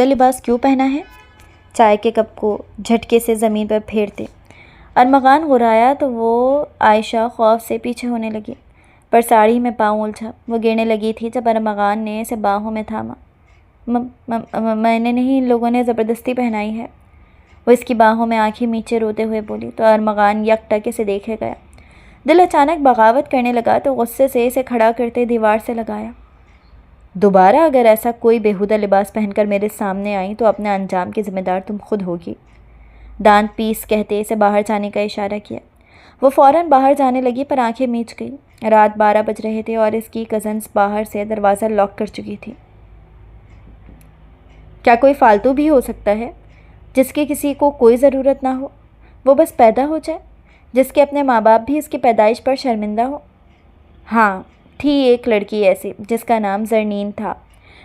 لباس کیوں پہنا ہے؟ چائے کے کپ کو جھٹکے سے زمین پر پھیرتے ارمغان غرایا تو وہ عائشہ خوف سے پیچھے ہونے لگی، پر ساڑی میں پاؤں الجھا۔ وہ گرنے لگی تھی جب ارمغان نے اسے باہوں میں تھاما۔ میں نے نہیں، ان لوگوں نے زبردستی پہنائی ہے۔ وہ اس کی باہوں میں آنکھیں میچے روتے ہوئے بولی تو ارمغان یک ٹک اسے دیکھے گیا۔ دل اچانک بغاوت کرنے لگا تو غصے سے اسے کھڑا کرتے دیوار سے لگایا۔ دوبارہ اگر ایسا کوئی بیہودہ لباس پہن کر میرے سامنے آئی تو اپنے انجام کی ذمہ دار تم خود ہوگی۔ دانت پیس کہتے اسے باہر جانے کا اشارہ کیا۔ وہ فوراً باہر جانے لگی پر آنکھیں میچ گئی۔ رات 12 بج رہے تھے اور اس کی کزنز باہر سے دروازہ لاک کر چکی تھی۔ کیا کوئی فالتو بھی ہو سکتا ہے جس کی کسی کو کوئی ضرورت نہ ہو؟ وہ بس پیدا ہو جائے، جس کے اپنے ماں باپ بھی اس کی پیدائش پر شرمندہ ہو؟ ہاں، تھی ایک لڑکی ایسی جس کا نام زرنین تھا،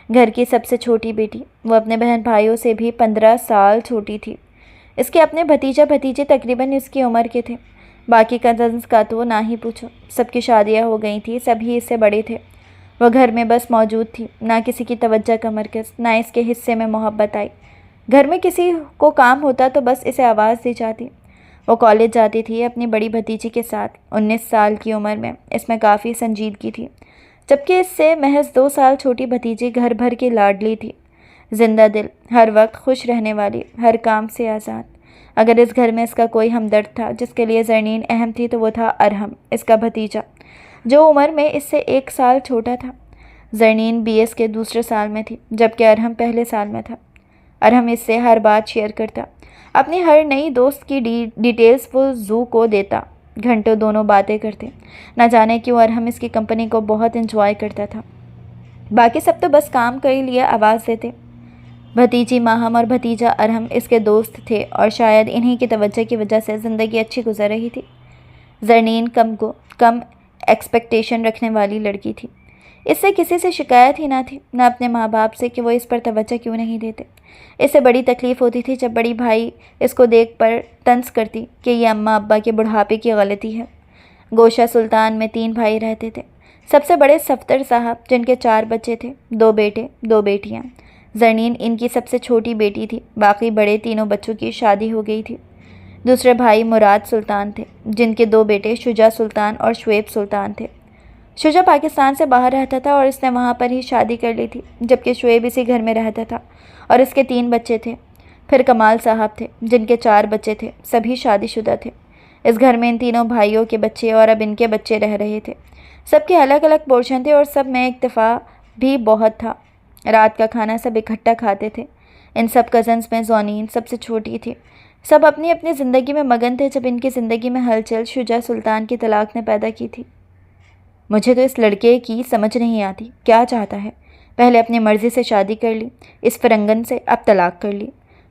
گھر کی سب سے چھوٹی بیٹی۔ وہ اپنے بہن بھائیوں سے بھی 15 سال چھوٹی تھی۔ اس کے اپنے بھتیجا بھتیجے تقریباً اس کی عمر کے تھے۔ باقی کزنز کا تو نہ ہی پوچھو، سب کی شادیاں ہو گئی تھیں، سبھی اس سے بڑے تھے۔ وہ گھر میں بس موجود تھی، نہ کسی کی توجہ کا مرکز، نہ اس کے حصے میں محبت آئی۔ گھر میں کسی کو کام ہوتا تو بس اسے آواز دی جاتی۔ وہ کالج جاتی تھی اپنی بڑی بھتیجی کے ساتھ، 19 سال کی عمر میں۔ اس میں کافی سنجیدگی تھی، جبکہ اس سے محض 2 سال چھوٹی بھتیجی گھر بھر کی لاڈلی تھی، زندہ دل، ہر وقت خوش رہنے والی، ہر کام سے آزاد۔ اگر اس گھر میں اس کا کوئی ہمدرد تھا جس کے لیے زرنین اہم تھی تو وہ تھا ارحم، اس کا بھتیجا، جو عمر میں اس سے 1 سال چھوٹا تھا۔ زرنین BS کے دوسرے سال میں تھی، جبکہ ارحم پہلے سال میں تھا۔ ارحم اس سے ہر بات شیئر کرتا، اپنی ہر نئی دوست کی ڈیٹیلز وہ زو کو دیتا۔ گھنٹوں دونوں باتیں کرتے، نہ جانے کیوں ارحم اس کی کمپنی کو بہت انجوائے کرتا تھا۔ باقی سب تو بس کام کے لیے آواز دیتے۔ بھتیجی ماہم اور بھتیجا ارحم اس کے دوست تھے اور شاید انہی کی توجہ کی وجہ سے زندگی اچھی گزر رہی تھی۔ زرنین کم ایکسپیکٹیشن رکھنے والی لڑکی تھی۔ اس سے کسی سے شکایت ہی نہ تھی، نہ اپنے ماں باپ سے کہ وہ اس پر توجہ کیوں نہیں دیتے۔ اس سے بڑی تکلیف ہوتی تھی جب بڑی بھائی اس کو دیکھ پر طنز کرتی کہ یہ اماں ابا کے بڑھاپے کی غلطی ہے۔ گوشہ سلطان میں 3 بھائی رہتے تھے۔ سب سے بڑے صفدر صاحب، جن کے 4 بچے تھے، 2 بیٹے 2 بیٹیاں۔ زرنین ان کی سب سے چھوٹی بیٹی تھی، باقی بڑے تینوں بچوں کی شادی ہو گئی تھی۔ دوسرے بھائی مراد سلطان تھے، جن کے 2 بیٹے شجاع سلطان اور شعیب سلطان تھے۔ شجاع پاکستان سے باہر رہتا تھا اور اس نے وہاں پر ہی شادی کر لی تھی، جبکہ شعیب اسی گھر میں رہتا تھا اور اس کے 3 بچے تھے۔ پھر کمال صاحب تھے، جن کے 4 بچے تھے، سبھی شادی شدہ تھے۔ اس گھر میں ان تینوں بھائیوں کے بچے اور اب ان کے بچے رہ رہے تھے۔ سب کے الگ الگ پورشن تھے اور سب میں اتفاق بھی بہت تھا۔ رات کا کھانا سب اکٹھا کھاتے تھے۔ ان سب کزنز میں زونین سب سے چھوٹی تھی۔ سب اپنی اپنی زندگی میں مگن تھے جب ان کی زندگی میں ہلچل شجاع سلطان کی طلاق نے پیدا کی تھی۔ مجھے تو اس لڑکے کی سمجھ نہیں آتی، کیا چاہتا ہے؟ پہلے اپنی مرضی سے شادی کر لی اس فرنگن سے، اب طلاق کر لی۔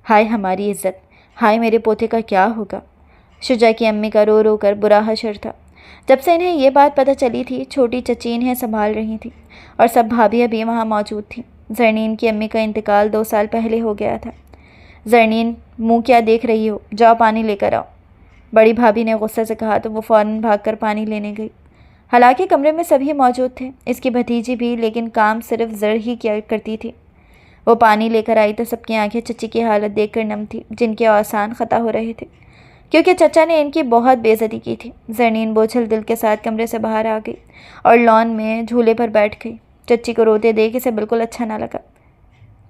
ہائے ہماری عزت، ہائے میرے پوتے کا کیا ہوگا؟ شجاع کی امی کا رو رو کر برا حشر تھا۔ جب سے انہیں یہ بات پتہ چلی تھی، چھوٹی چچی انہیں سنبھال رہی تھی اور سب بھابھیاں بھی وہاں موجود تھیں۔ زرنین کی امی کا انتقال 2 سال پہلے ہو گیا تھا۔ زرنین، منہ کیا دیکھ رہی ہو؟ جاؤ پانی لے کر آؤ، بڑی بھابھی نے غصے سے کہا تو وہ فوراً بھاگ کر پانی لینے گئی۔ حالانکہ کمرے میں سبھی موجود تھے، اس کی بھتیجی بھی، لیکن کام صرف زر ہی کیا کرتی تھی۔ وہ پانی لے کر آئی تو سب کی آنکھیں چچی کی حالت دیکھ کر نم تھی، جن کے آسان خطا ہو رہے تھے، کیونکہ چچا نے ان کی بہت بے عزتی کی تھی۔ زرنین بوجھل دل کے ساتھ کمرے سے باہر آ گئی اور لان میں جھولے پر بیٹھ گئی۔ چچی کو روتے دیکھ اسے بالکل اچھا نہ لگا۔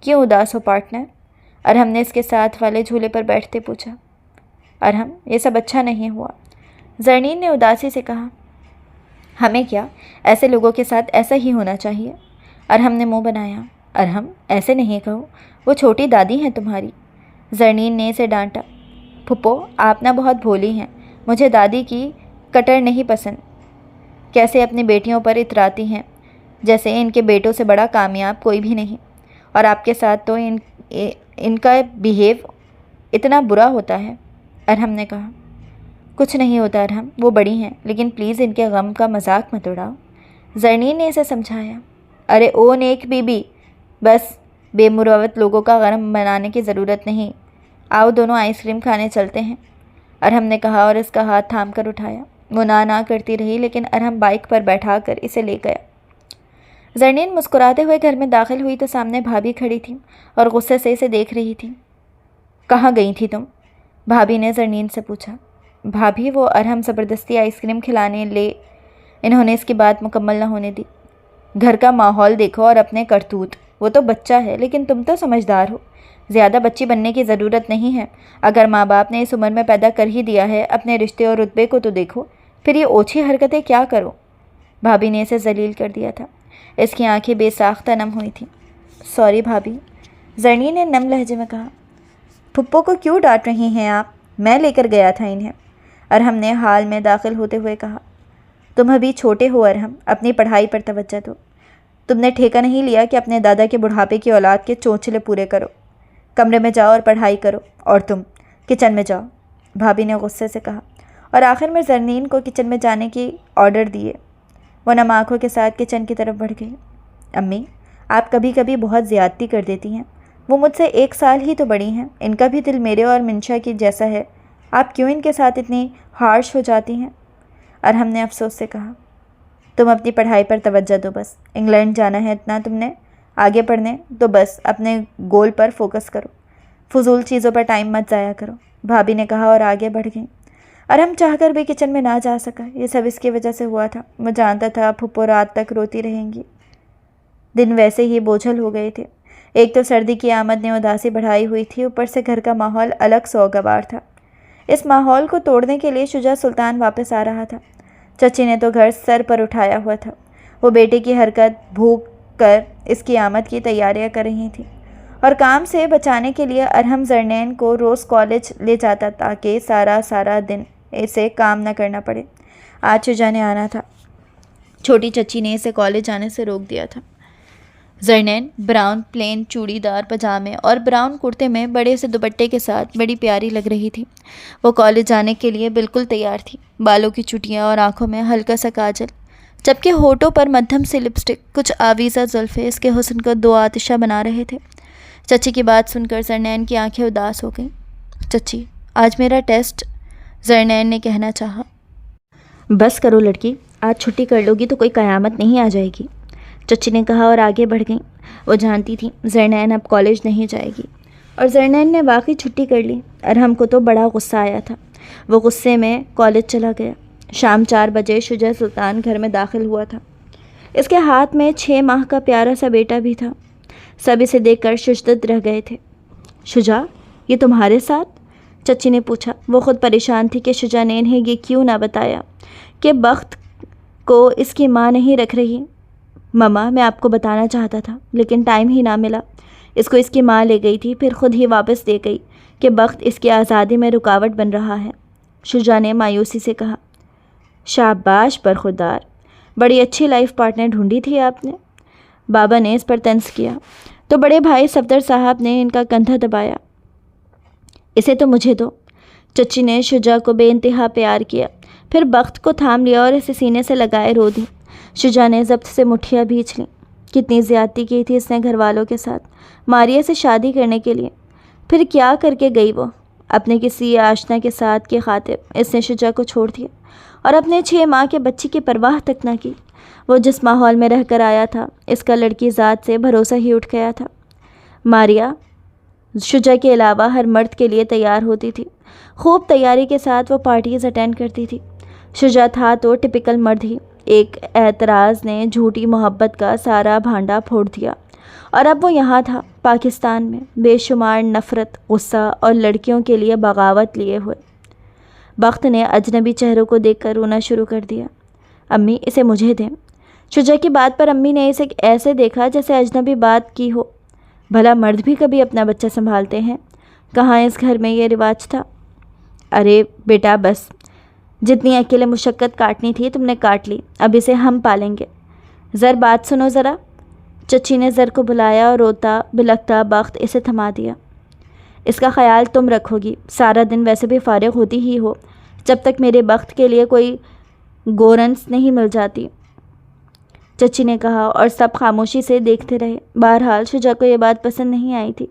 کیوں اداس ہو پارٹنر؟ ارحم نے اس کے ساتھ والے جھولے پر بیٹھتے پوچھا۔ ارحم، یہ سب اچھا نہیں ہوا، زرنین نے اداسی سے کہا۔ ہمیں کیا، ایسے لوگوں کے ساتھ ایسا ہی ہونا چاہیے۔ ارحم نے منہ بنایا۔ ارحم، ایسے نہیں کہو، وہ چھوٹی دادی ہیں تمہاری۔ زرنین نے اسے ڈانٹا۔ پھپھو، آپ نہ بہت بھولی ہیں، مجھے دادی کی کٹر نہیں پسند۔ کیسے اپنی بیٹیوں پر اتراتی ہیں، جیسے ان کے بیٹوں سے بڑا کامیاب کوئی بھی نہیں، اور آپ کے ساتھ تو ان کا بیہیو اتنا برا ہوتا ہے۔ ارحم نے کہا۔ کچھ نہیں ہوتا ارحم، وہ بڑی ہیں، لیکن پلیز ان کے غم کا مذاق مت اڑاؤ، زرنین نے اسے سمجھایا۔ ارے او نیک بی بی، بس بے مروت لوگوں کا غم بنانے کی ضرورت نہیں، آؤ دونوں آئس کریم کھانے چلتے ہیں، ارحم نے کہا اور اس کا ہاتھ تھام کر اٹھایا۔ وہ نہ کرتی رہی، لیکن ارحم بائک پر بیٹھا کر اسے لے گیا۔ زرنین مسکراتے ہوئے گھر میں داخل ہوئی تو سامنے بھابھی کھڑی تھی اور غصے سے اسے دیکھ رہی تھی۔ کہاں گئی تھی تم؟ بھابھی نے زرنین سے پوچھا۔ بھابھی، وہ ارحم زبردستی آئس کریم کھلانے لے۔ انہوں نے اس کی بات مکمل نہ ہونے دی۔ گھر کا ماحول دیکھو اور اپنے کرتوت۔ وہ تو بچہ ہے لیکن تم تو سمجھدار ہو، زیادہ بچی بننے کی ضرورت نہیں ہے۔ اگر ماں باپ نے اس عمر میں پیدا کر ہی دیا ہے، اپنے رشتے اور رتبے کو تو دیکھو، پھر یہ اوچھی حرکتیں کیا کرو؟ بھابھی نے اسے ذلیل کر دیا تھا۔ اس کی آنکھیں بے ساختہ نم ہوئی تھیں۔ سوری بھابھی، زرنین نے نم لہجے میں کہا۔ پھپھو کو کیوں ڈانٹ رہی ہیں آپ؟ میں لے کر گیا تھا انہیں، ارحم نے حال میں داخل ہوتے ہوئے کہا۔ تم ابھی چھوٹے ہو ارحم، اپنی پڑھائی پر توجہ دو۔ تم نے ٹھیکہ نہیں لیا کہ اپنے دادا کے بڑھاپے کی اولاد کے چونچلے پورے کرو۔ کمرے میں جاؤ اور پڑھائی کرو، اور تم کچن میں جاؤ، بھابھی نے غصے سے کہا، اور آخر میں زرنین کو کچن میں جانے کی آرڈر دیے۔ وہ نم آنکھوں کے ساتھ کچن کی طرف بڑھ گئی۔ امی، آپ کبھی کبھی بہت زیادتی کر دیتی ہیں۔ وہ مجھ سے 1 سال ہی تو بڑی ہیں، ان کا بھی دل میرے اور منشا کی جیسا ہے، آپ کیوں ان کے ساتھ اتنی ہارش ہو جاتی ہیں؟ ارحم نے افسوس سے کہا۔ تم اپنی پڑھائی پر توجہ دو بس، انگلینڈ جانا ہے اتنا تم نے، آگے پڑھنے تو بس اپنے گول پر فوکس کرو، فضول چیزوں پر ٹائم مت ضائع کرو، بھابھی نے کہا اور آگے بڑھ گئی۔ ارحم چاہ کر بھی کچن میں نہ جا سکا، یہ سب اس کی وجہ سے ہوا تھا۔ وہ جانتا تھا پھپھو رات تک روتی رہیں گی۔ دن ویسے ہی بوجھل ہو گئے تھے، ایک تو سردی کی آمد نے اداسی بڑھائی ہوئی تھی، اوپر سے گھر کا ماحول الگ سوگوار تھا۔ اس ماحول کو توڑنے کے لیے شجاع سلطان واپس آ رہا تھا۔ چچی نے تو گھر سر پر اٹھایا ہوا تھا، وہ بیٹے کی حرکت بھوک کر اس کی آمد کی تیاریاں کر رہی تھیں، اور کام سے بچانے کے لیے ارحم زرنین کو روز کالج لے جاتا تاکہ سارا دن اسے کام نہ کرنا پڑے۔ آج شجاع نے آنا تھا، چھوٹی چچی نے اسے کالج جانے سے روک دیا تھا۔ زرنین براؤن پلین چوڑی دار پجامے اور براؤن کرتے میں بڑے سے دوپٹے کے ساتھ بڑی پیاری لگ رہی تھی۔ وہ کالج جانے کے لیے بالکل تیار تھی، بالوں کی چٹیاں اور آنکھوں میں ہلکا سا کاجل، جبکہ ہونٹوں پر مدھم سی لپسٹک، کچھ آویزہ زلفیں اس کے حسن کو 2 آتشہ بنا رہے تھے۔ چچی کی بات سن کر زرنین کی آنکھیں اداس ہو گئیں۔ چچی، آج میرا ٹیسٹ، زرنین نے کہنا چاہا۔ بس کرو لڑکی، آج چھٹی کر لو گی تو کوئی قیامت نہیں آ جائے گی، چچی نے کہا اور آگے بڑھ گئیں۔ وہ جانتی تھی زرنین اب کالج نہیں جائے گی، اور زرنین نے واقعی چھٹی کر لی۔ ارحم کو تو بڑا غصہ آیا تھا، وہ غصے میں کالج چلا گیا۔ شام 4 بجے شجاع سلطان گھر میں داخل ہوا تھا۔ اس کے ہاتھ میں 6 ماہ کا پیارا سا بیٹا بھی تھا۔ سب اسے دیکھ کر ششدر رہ گئے تھے۔ شجاع، یہ تمہارے ساتھ؟ چچی نے پوچھا۔ وہ خود پریشان تھی کہ شجاع نے انہیں یہ کیوں نہ بتایا کہ بخت کو اس کی ماں نہیں رکھ رہی۔ مما، میں آپ کو بتانا چاہتا تھا لیکن ٹائم ہی نہ ملا۔ اس کو اس کی ماں لے گئی تھی، پھر خود ہی واپس دے گئی کہ بخت اس کی آزادی میں رکاوٹ بن رہا ہے، شجاع نے مایوسی سے کہا۔ شاباش برخوردار، بڑی اچھی لائف پارٹنر ڈھونڈی تھی آپ نے، بابا نے اس پر طنز کیا تو بڑے بھائی صفدر صاحب نے ان کا کندھا دبایا۔ اسے تو مجھے دو، چچی نے شجاع کو بے انتہا پیار کیا، پھر بخت کو تھام لیا اور اسے سینے سے لگائے رو دی۔ شجاع نے ضبط سے مٹھیاں بھینچ لیں۔ کتنی زیادتی کی تھی اس نے گھر والوں کے ساتھ، ماریا سے شادی کرنے کے لیے، پھر کیا کر کے گئی وہ؟ اپنے کسی آشنا کے ساتھ کی خاطر اس نے شجاع کو چھوڑ دیا اور اپنے 6 ماہ کے بچی کی پرواہ تک نہ کی۔ وہ جس ماحول میں رہ کر آیا تھا، اس کا لڑکی ذات سے بھروسہ ہی اٹھ گیا تھا۔ ماریا شجاع کے علاوہ ہر مرد کے لیے تیار ہوتی تھی، خوب تیاری کے ساتھ وہ پارٹیز اٹینڈ کرتی تھی۔ شجاع تھا تو ٹپیکل مرد ہی۔ ایک اعتراض نے جھوٹی محبت کا سارا بھانڈا پھوڑ دیا، اور اب وہ یہاں تھا پاکستان میں، بے شمار نفرت، غصہ اور لڑکیوں کے لیے بغاوت لیے ہوئے۔ بخت نے اجنبی چہروں کو دیکھ کر رونا شروع کر دیا۔ امی، اسے مجھے دیں۔ شجاع کی بات پر امی نے اسے ایسے دیکھا جیسے اجنبی بات کی ہو۔ بھلا مرد بھی کبھی اپنا بچہ سنبھالتے ہیں؟ کہاں اس گھر میں یہ رواج تھا؟ ارے بیٹا بس، جتنی اکیلے مشقت کاٹنی تھی تم نے کاٹ لی، اب اسے ہم پالیں گے۔ زر بات سنو ذرا۔ چچی نے زر کو بلایا اور روتا بلکتا بخت اسے تھما دیا۔ اس کا خیال تم رکھو گی، سارا دن ویسے بھی فارغ ہوتی ہی ہو، جب تک میرے بخت کے لیے کوئی گورنس نہیں مل جاتی، چچی نے کہا، اور سب خاموشی سے دیکھتے رہے۔ بہرحال شجاع کو یہ بات پسند نہیں آئی تھی۔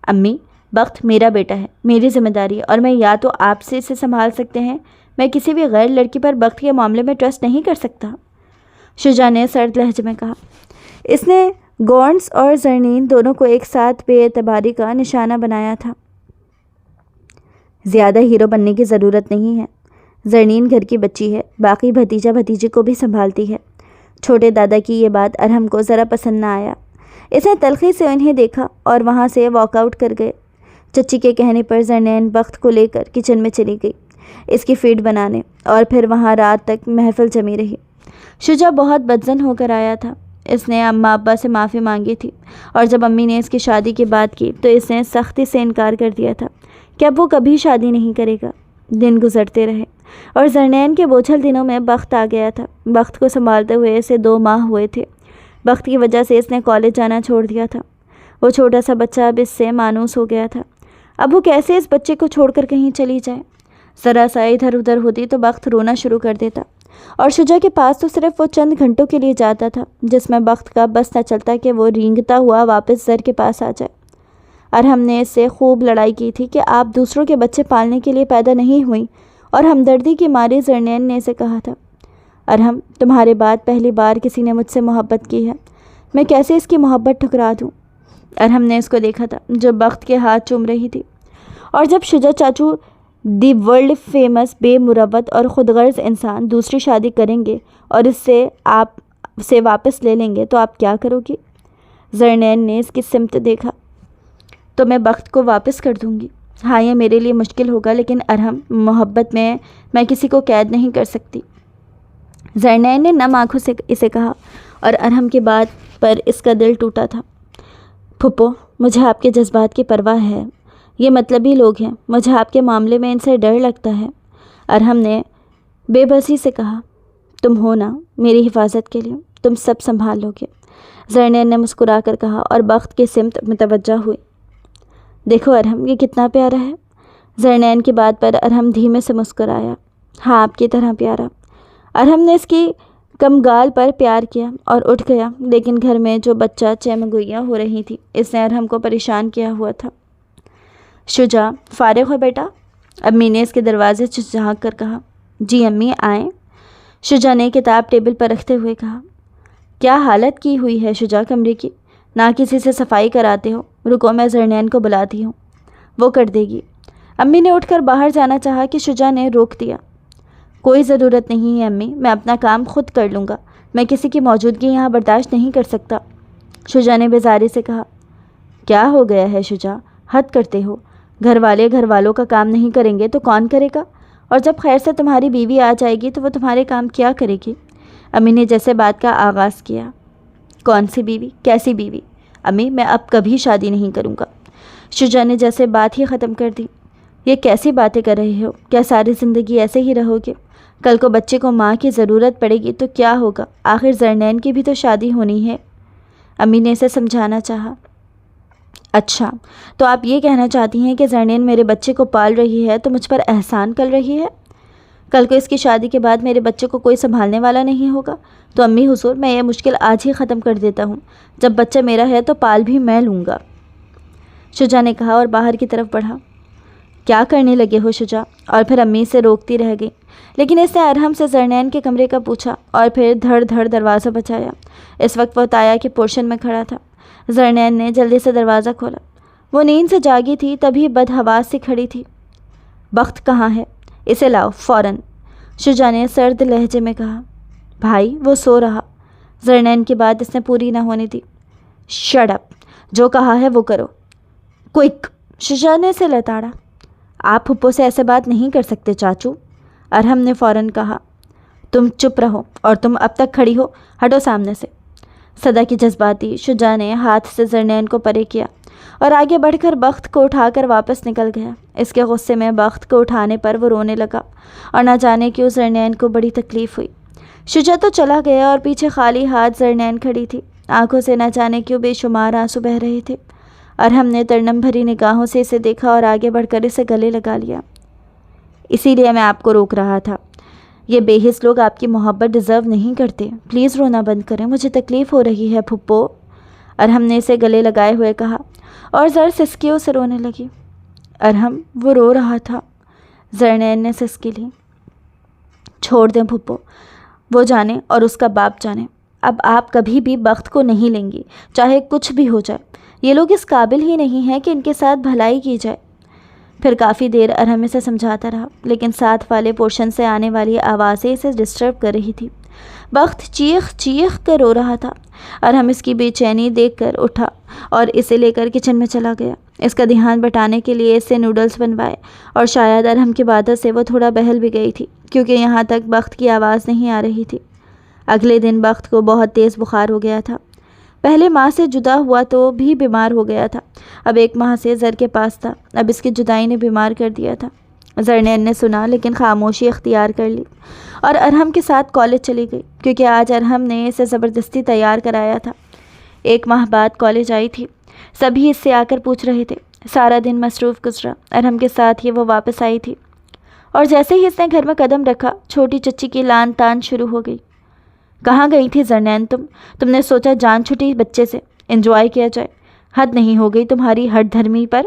امی، بخت میرا بیٹا ہے، میری ذمہ داری ہے، اور میں یا تو آپ سے اسے سنبھال سکتے ہیں، میں کسی بھی غیر لڑکی پر بخت کے معاملے میں ٹرسٹ نہیں کر سکتا، شجاع نے سرد لہجے میں کہا۔ اس نے گونڈس اور زرنین دونوں کو ایک ساتھ بے اعتباری کا نشانہ بنایا تھا۔ زیادہ ہیرو بننے کی ضرورت نہیں ہے۔ زرنین گھر کی بچی ہے، باقی بھتیجا بھتیجے کو بھی سنبھالتی ہے۔ چھوٹے دادا کی یہ بات ارحم کو ذرا پسند نہ آیا۔ اس نے تلخی سے انہیں دیکھا اور وہاں سے واک آؤٹ کر گئے۔ چچی کے کہنے پر زرنین بخت کو لے کر کچن میں چلی گئی، اس کی فیڈ بنانے، اور پھر وہاں رات تک محفل جمی رہی۔ شجاع بہت بدظن ہو کر آیا تھا۔ اس نے اماں ابا سے معافی مانگی تھی، اور جب امی نے اس کی شادی کی بات کی تو اس نے سختی سے انکار کر دیا تھا کہ اب وہ کبھی شادی نہیں کرے گا۔ دن گزرتے رہے اور زرنین کے بوجھل دنوں میں بخت آ گیا تھا۔ بخت کو سنبھالتے ہوئے اسے 2 ماہ ہوئے تھے۔ بخت کی وجہ سے اس نے کالج جانا چھوڑ دیا تھا۔ وہ چھوٹا سا بچہ اب اس سے مانوس ہو گیا تھا۔ اب وہ کیسے اس بچے کو چھوڑ کر کہیں چلی جائے؟ ذرا سا ادھر ادھر ہوتی تو بخت رونا شروع کر دیتا، اور شجاع کے پاس تو صرف وہ چند گھنٹوں کے لیے جاتا تھا جس میں بخت کا بس نہ چلتا کہ وہ رینگتا ہوا واپس زر کے پاس آ جائے۔ ارحم نے اس سے خوب لڑائی کی تھی کہ آپ دوسروں کے بچے پالنے کے لیے پیدا نہیں ہوئیں، اور ہمدردی کی ماری زرنین نے اسے کہا تھا، ارحم تمہارے بعد پہلی بار کسی نے مجھ سے محبت کی ہے، میں کیسے اس کی محبت ٹھکرا دوں؟ ارحم نے اس کو دیکھا تھا جو بخت کے ہاتھ چوم رہی تھی، اور جب شجاع چاچو دی ورلڈ فیمس بے مروت اور خود غرض انسان دوسری شادی کریں گے اور اس سے آپ سے واپس لے لیں گے تو آپ کیا کرو گی؟ زرنین نے اس کی سمت دیکھا۔ تو میں بخت کو واپس کر دوں گی۔ ہاں یہ میرے لیے مشکل ہوگا، لیکن ارحم محبت میں کسی کو قید نہیں کر سکتی۔ زرنین نے نم آنکھوں سے اسے کہا، اور ارحم کی بات پر اس کا دل ٹوٹا تھا۔ پھپھو مجھے آپ کے جذبات کی پرواہ ہے، یہ مطلبی لوگ ہیں، مجھے آپ کے معاملے میں ان سے ڈر لگتا ہے۔ ارحم نے بے بسی سے کہا، تم ہو نا میری حفاظت کے لیے، تم سب سنبھال لو گے۔ زرنین نے مسکرا کر کہا اور بخت کی سمت متوجہ ہوئی۔ دیکھو ارحم یہ کتنا پیارا ہے۔ زرنین کی بات پر ارحم دھیمے سے مسکرایا، ہاں آپ کی طرح پیارا۔ ارحم نے اس کی کمگال پر پیار کیا اور اٹھ گیا، لیکن گھر میں جو بچہ چمگوئیاں ہو رہی تھی اس نے ارحم کو پریشان کیا ہوا تھا۔ شجاع فارغ ہو بیٹا؟ امی نے اس کے دروازے سے جھانک کر کہا۔ جی امی آئیں۔ شجاع نے کتاب ٹیبل پر رکھتے ہوئے کہا۔ کیا حالت کی ہوئی ہے شجاع کمرے کی، نہ کسی سے صفائی کراتے ہو۔ رکو میں زرنین کو بلاتی ہوں، وہ کر دے گی۔ امی نے اٹھ کر باہر جانا چاہا کہ شجاع نے روک دیا۔ کوئی ضرورت نہیں ہے امی، میں اپنا کام خود کر لوں گا، میں کسی کی موجودگی یہاں برداشت نہیں کر سکتا۔ شجاع نے بیزاری سے کہا۔ کیا ہو گیا ہے شجاع، حد کرتے ہو، گھر والوں کا کام نہیں کریں گے تو کون کرے گا؟ اور جب خیر سے تمہاری بیوی آ جائے گی تو وہ تمہارے کام کیا کرے گی؟ امی نے جیسے بات کا آغاز کیا۔ کون سی بیوی؟ کیسی بیوی؟ امی میں اب کبھی شادی نہیں کروں گا۔ شجاع نے جیسے بات ہی ختم کر دی۔ یہ کیسی باتیں کر رہے ہو؟ کیا ساری زندگی ایسے ہی رہو گے؟ کل کو بچے کو ماں کی ضرورت پڑے گی تو کیا ہوگا؟ آخر زرنین کی بھی تو شادی ہونی ہے۔ امی نے اسے سمجھانا چاہا۔ اچھا تو آپ یہ کہنا چاہتی ہیں کہ زرنین میرے بچے کو پال رہی ہے تو مجھ پر احسان کر رہی ہے؟ کل کو اس کی شادی کے بعد میرے بچے کو کوئی سنبھالنے والا نہیں ہوگا تو امی حضور میں یہ مشکل آج ہی ختم کر دیتا ہوں، جب بچہ میرا ہے تو پال بھی میں لوں گا، شجاع نے کہا اور باہر کی طرف بڑھا۔ کیا کرنے لگے ہو شجاع؟ اور پھر امی سے روکتی رہ گئی، لیکن اس نے ارحم سے زرنین کے کمرے کا پوچھا اور پھر دھڑ دھڑ دروازہ بجایا۔ اس وقت وہ تایا کے پورشن میں کھڑا تھا۔ زرنین نے جلدی سے دروازہ کھولا۔ وہ نیند سے جاگی تھی تبھی بدحواس سی کھڑی تھی۔ بخت کہاں ہے؟ اسے لاؤ فوراً، شجاع نے سرد لہجے میں کہا۔ بھائی وہ سو رہا۔ زرنین کی بات اس نے پوری نہ ہونے دی۔ شٹ اپ، جو کہا ہے وہ کرو، کوئک، شجاع نے اسے لتاڑا۔ آپ پھپھو سے ایسے بات نہیں کر سکتے چاچو، ارحم نے فوراً کہا۔ تم چپ رہو، اور تم اب تک کھڑی ہو، ہٹو سامنے سے۔ صدا کی جذباتی شجاع نے ہاتھ سے زرنین کو پرے کیا اور آگے بڑھ کر بخت کو اٹھا کر واپس نکل گیا۔ اس کے غصے میں بخت کو اٹھانے پر وہ رونے لگا اور نہ جانے کیوں زرنین کو بڑی تکلیف ہوئی۔ شجاع تو چلا گیا اور پیچھے خالی ہاتھ زرنین کھڑی تھی، آنکھوں سے نہ جانے کیوں بے شمار آنسو بہہ رہے تھے۔ ارحم نے ترنم بھری نگاہوں سے اسے دیکھا اور آگے بڑھ کر اسے گلے لگا لیا۔ اسی لیے میں آپ کو روک رہا تھا، یہ بے حس لوگ آپ کی محبت ڈیزرو نہیں کرتے، پلیز رونا بند کریں، مجھے تکلیف ہو رہی ہے پھپھو، ارحم نے اسے گلے لگائے ہوئے کہا اور زر سسکیوں سے رونے لگی۔ ارحم وہ رو رہا تھا، زرنین نے سسکی لی۔ چھوڑ دیں پھپھو، وہ جانے اور اس کا باپ جانے، اب آپ کبھی بھی بخت کو نہیں لیں گی، چاہے کچھ بھی ہو جائے۔ یہ لوگ اس قابل ہی نہیں ہیں کہ ان کے ساتھ بھلائی کی جائے۔ پھر کافی دیر ارہم اسے سمجھاتا رہا، لیکن ساتھ والے پورشن سے آنے والی آوازیں اسے ڈسٹرب کر رہی تھی۔ بخت چیخ چیخ کر رو رہا تھا۔ ارہم اس کی بے چینی دیکھ کر اٹھا اور اسے لے کر کچن میں چلا گیا۔ اس کا دھیان بٹانے کے لیے اس سے نوڈلز بنوائے، اور شاید ارہم کی باتوں سے وہ تھوڑا بہل بھی گئی تھی، کیونکہ یہاں تک بخت کی آواز نہیں آ رہی تھی۔ اگلے دن بخت کو بہت تیز بخار ہو گیا تھا۔ پہلے ماں سے جدا ہوا تو بھی بیمار ہو گیا تھا، اب 1 ماہ سے زر کے پاس تھا۔ اب اس کی جدائی نے بیمار کر دیا تھا۔ زرنین نے سنا، لیکن خاموشی اختیار کر لی اور ارہم کے ساتھ کالج چلی گئی، کیونکہ آج ارہم نے اسے زبردستی تیار کرایا تھا۔ 1 ماہ بعد کالج آئی تھی۔ سبھی اس سے آ کر پوچھ رہے تھے۔ سارا دن مصروف گزرا۔ ارہم کے ساتھ ہی وہ واپس آئی تھی، اور جیسے ہی اس نے گھر میں قدم رکھا، چھوٹی چچی کی لان تان شروع ہو گئی۔ کہاں گئی تھی زرنین تم نے سوچا جان چھٹی بچے سے، انجوائے کیا جائے۔ حد نہیں ہو گئی تمہاری ہٹ دھرمی پر؟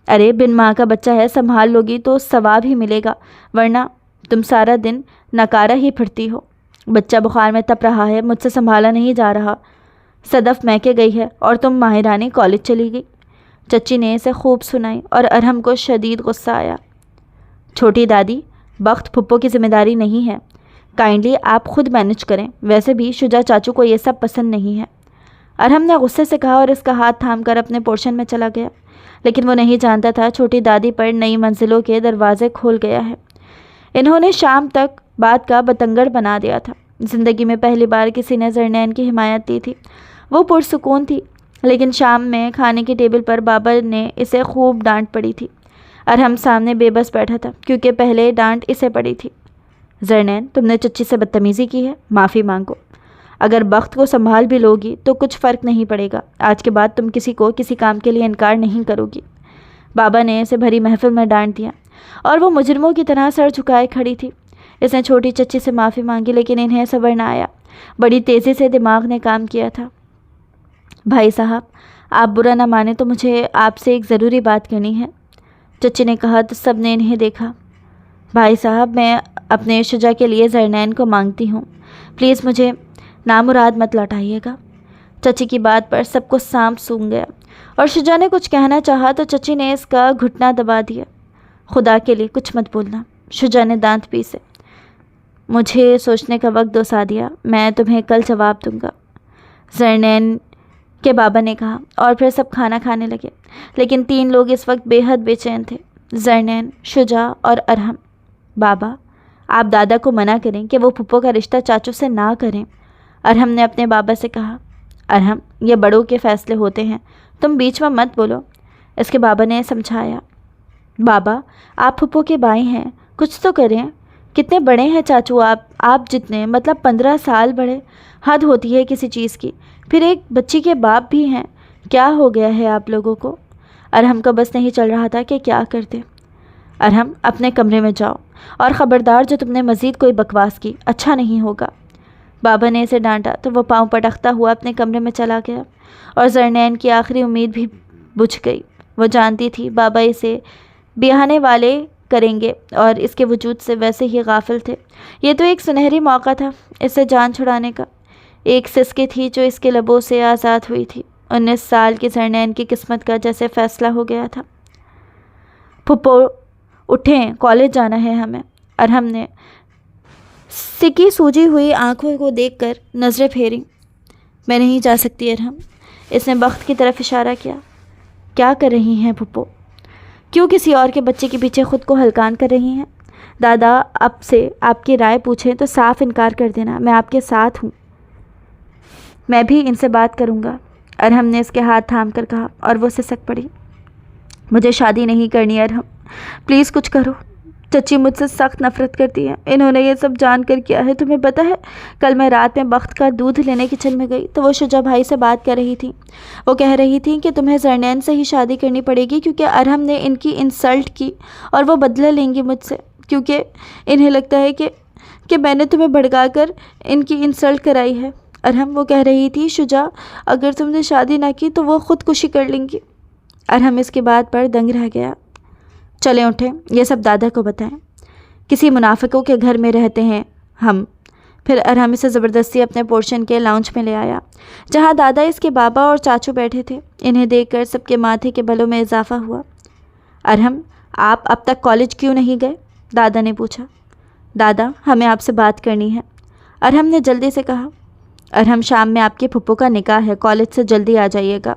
ارے بن ماں کا بچہ ہے، سنبھال لوگی تو ثواب ہی ملے گا، ورنہ تم سارا دن نکارہ ہی پھرتی ہو۔ بچہ بخار میں تپ رہا ہے، مجھ سے سنبھالا نہیں جا رہا۔ صدف میکے گئی ہے اور تم ماہرانی کالج چلی گئی۔ چچی نے اسے خوب سنائی اور ارہم کو شدید غصہ آیا۔ چھوٹی دادی، بخت پھپھو کی ذمہ داری نہیں ہے، کائنڈلی آپ خود مینج کریں، ویسے بھی شجاع چاچو کو یہ سب پسند نہیں ہے۔ ارہم نے غصے سے کہا اور اس کا ہاتھ تھام کر اپنے پورشن میں چلا گیا، لیکن وہ نہیں جانتا تھا چھوٹی دادی پر نئی منزلوں کے دروازے کھول گیا ہے۔ انہوں نے شام تک بات کا بتنگڑ بنا دیا تھا۔ زندگی میں پہلی بار کسی نے زرنین کی حمایت دی تھی۔ وہ پرسکون تھی، لیکن شام میں کھانے کی ٹیبل پر بابا نے اسے خوب ڈانٹ پڑی تھی۔ ارہم سامنے بے بس بیٹھا تھا، کیونکہ پہلے ڈانٹ اسے پڑی تھی۔ زرنین، تم نے چچی سے بدتمیزی کی ہے، معافی مانگو۔ اگر بخت کو سنبھال بھی لوگی تو کچھ فرق نہیں پڑے گا، آج کے بعد تم کسی کو کسی کام کے لیے انکار نہیں کرو گی۔ بابا نے اسے بھری محفل میں ڈانٹ دیا، اور وہ مجرموں کی طرح سر جھکائے کھڑی تھی۔ اس نے چھوٹی چچی سے معافی مانگی، لیکن انہیں صبر نہ آیا۔ بڑی تیزی سے دماغ نے کام کیا تھا۔ بھائی صاحب، آپ برا نہ مانیں تو مجھے آپ سے ایک ضروری بات کرنی ہے، چچی نے کہا تو سب نے انہیں دیکھا۔ بھائی صاحب، میں اپنے شجاع کے لیے زرنین کو مانگتی ہوں، پلیز مجھے نامراد مت لوٹائیے گا۔ چچی کی بات پر سب کو سانپ سونگھ گیا، اور شجاع نے کچھ کہنا چاہا تو چچی نے اس کا گھٹنا دبا دیا۔ خدا کے لیے کچھ مت بولنا، شجاع نے دانت پیسے۔ مجھے سوچنے کا وقت دو سعدیہ، میں تمہیں کل جواب دوں گا، زرنین کے بابا نے کہا، اور پھر سب کھانا کھانے لگے۔ لیکن 3 لوگ اس وقت بے حد بے چین تھے، زرنین، شجاع اور ارہم۔ بابا، آپ دادا کو منع کریں کہ وہ پھپھو کا رشتہ چاچو سے نہ کریں، ارہم نے اپنے بابا سے کہا۔ ارہم، یہ بڑوں کے فیصلے ہوتے ہیں، تم بیچ میں مت بولو، اس کے بابا نے سمجھایا۔ بابا، آپ پھپھو کے بھائی ہیں، کچھ تو کریں، کتنے بڑے ہیں چاچو آپ جتنے، مطلب 15 سال بڑے، حد ہوتی ہے کسی چیز کی، پھر ایک بچی کے باپ بھی ہیں، کیا ہو گیا ہے آپ لوگوں کو؟ ارہم کا بس نہیں چل رہا تھا کہ کیا کرتے۔ ارہم، اپنے کمرے میں جاؤ، اور خبردار جو تم نے مزید کوئی بکواس کی، اچھا نہیں ہوگا۔ بابا نے اسے ڈانٹا تو وہ پاؤں پٹکتا ہوا اپنے کمرے میں چلا گیا، اور زرنین کی آخری امید بھی بجھ گئی۔ وہ جانتی تھی بابا اسے بیاہنے والے کریں گے، اور اس کے وجود سے ویسے ہی غافل تھے۔ یہ تو ایک سنہری موقع تھا اس سے جان چھڑانے کا، ایک سسکی تھی جو اس کے لبوں سے آزاد ہوئی تھی۔ 19 سال کی زرنین کی قسمت کا جیسے فیصلہ ہو گیا تھا۔ پھپھو اٹھیں، کالج جانا ہے ہمیں، ارہم نے سکی سوجی ہوئی آنکھوں کو دیکھ کر نظریں پھیری۔ میں نہیں جا سکتی ارہم، اس نے بخت کی طرف اشارہ کیا۔ کیا کر رہی ہیں پھپھو؟ کیوں کسی اور کے بچے کے پیچھے خود کو ہلکان کر رہی ہیں؟ دادا اب سے آپ کی رائے پوچھیں تو صاف انکار کر دینا، میں آپ کے ساتھ ہوں، میں بھی ان سے بات کروں گا، ارہم نے اس کے ہاتھ تھام کر کہا، اور وہ سسک پڑی۔ مجھے شادی نہیں کرنی ارہم، پلیز کچھ کرو، چچی مجھ سے سخت نفرت کرتی ہے، انہوں نے یہ سب جان کر کیا ہے، تمہیں پتہ ہے کل میں رات میں بخت کا دودھ لینے کچن میں گئی تو وہ شجاع بھائی سے بات کر رہی تھی، وہ کہہ رہی تھی کہ تمہیں زرنین سے ہی شادی کرنی پڑے گی کیونکہ ارہم نے ان کی انسلٹ کی اور وہ بدلہ لیں گی مجھ سے، کیونکہ انہیں لگتا ہے کہ میں نے تمہیں بھڑکا کر ان کی انسلٹ کرائی ہے۔ ارہم، وہ کہہ رہی تھی شجاع اگر تم نے شادی نہ کی تو وہ خودکشی کر لیں گی۔ ارہم اس کی بات پر دنگ رہ گیا۔ چلیں اٹھیں، یہ سب دادا کو بتائیں، کسی منافقوں کے گھر میں رہتے ہیں ہم، پھر ارحم اسے زبردستی اپنے پورشن کے لاؤنج میں لے آیا جہاں دادا، اس کے بابا اور چاچو بیٹھے تھے۔ انہیں دیکھ کر سب کے ماتھے کے بلوں میں اضافہ ہوا۔ ارحم، آپ اب تک کالج کیوں نہیں گئے؟ دادا نے پوچھا۔ دادا، ہمیں آپ سے بات کرنی ہے، ارحم نے جلدی سے کہا۔ ارحم، شام میں آپ کے پھپھو کا نکاح ہے، کالج سے جلدی آ جائیے گا،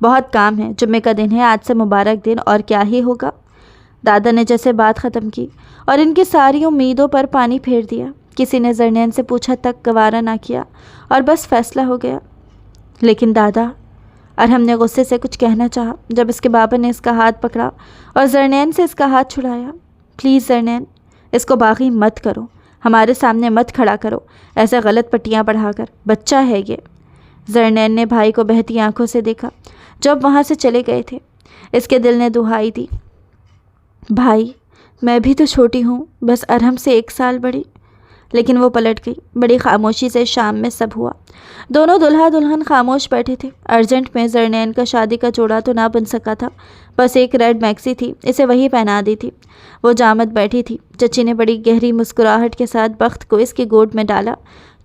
بہت کام ہے، جمعے کا دن ہے، آج سے مبارک دن، اور کیا ہی ہوگا۔ دادا نے جیسے بات ختم کی اور ان کی ساری امیدوں پر پانی پھیر دیا۔ کسی نے زرنین سے پوچھا تک گوارا نہ کیا اور بس فیصلہ ہو گیا۔ لیکن دادا، ارحم نے غصے سے کچھ کہنا چاہا جب اس کے بابا نے اس کا ہاتھ پکڑا اور زرنین سے اس کا ہاتھ چھڑایا۔ پلیز زرنین، اس کو باغی مت کرو، ہمارے سامنے مت کھڑا کرو ایسے غلط پٹیاں پڑھا کر، بچہ ہے یہ۔ زرنین نے بھائی کو بہتی آنکھوں سے دیکھا جب وہاں سے چلے گئے تھے۔ اس کے دل نے دہائی دی، بھائی میں بھی تو چھوٹی ہوں، بس ارحم سے 1 سال بڑی۔ لیکن وہ پلٹ گئی۔ بڑی خاموشی سے شام میں سب ہوا۔ دونوں دلہا دلہن خاموش بیٹھے تھے۔ ارجنٹ میں زرنین کا شادی کا جوڑا تو نہ بن سکا تھا، بس ایک ریڈ میکسی تھی، اسے وہی پہنا دی تھی۔ وہ جامد بیٹھی تھی۔ چچی نے بڑی گہری مسکراہٹ کے ساتھ بخت کو اس کی گود میں ڈالا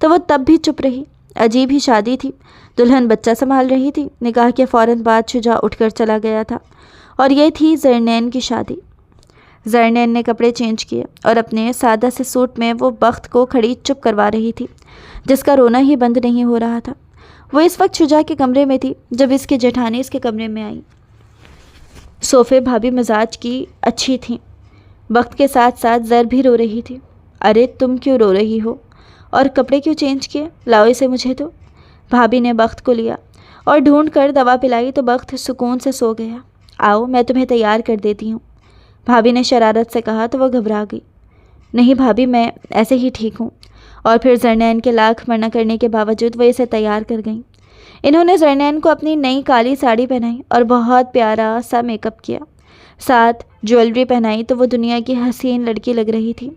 تو وہ تب بھی چپ رہی۔ عجیب ہی شادی تھی۔ دلہن بچہ سنبھال رہی تھی۔ نکاح کے فوراً بعد شجاع اٹھ کر چلا گیا تھا اور یہ تھی زرنین کی شادی۔ زرنین نے کپڑے چینج کیے اور اپنے سادہ سے سوٹ میں وہ بخت کو کھڑی چپ کروا رہی تھی جس کا رونا ہی بند نہیں ہو رہا تھا۔ وہ اس وقت شجاع کے کمرے میں تھی جب اس کی جیٹھانی اس کے کمرے میں آئی۔ صوفے بھابھی مزاج کی اچھی تھیں۔ بخت کے ساتھ ساتھ زر بھی رو رہی تھی۔ ارے تم کیوں رو رہی ہو اور کپڑے کیوں چینج کیے؟ لاؤ اسے مجھے دو۔ بھابھی نے بخت کو لیا اور ڈھونڈ کر دوا پلائی تو بخت سکون سے سو گیا۔ آؤ میں تمہیں تیار کر دیتی ہوں، بھابھی نے شرارت سے کہا تو وہ گھبرا گئی۔ نہیں بھابھی، میں ایسے ہی ٹھیک ہوں۔ اور پھر زرنین کے لاکھ منع کرنے کے باوجود وہ اسے تیار کر گئیں۔ انہوں نے زرنین کو اپنی نئی کالی ساڑی پہنائی اور بہت پیارا سا میک اپ کیا، ساتھ جیولری پہنائی تو وہ دنیا کی حسین لڑکی لگ رہی تھی۔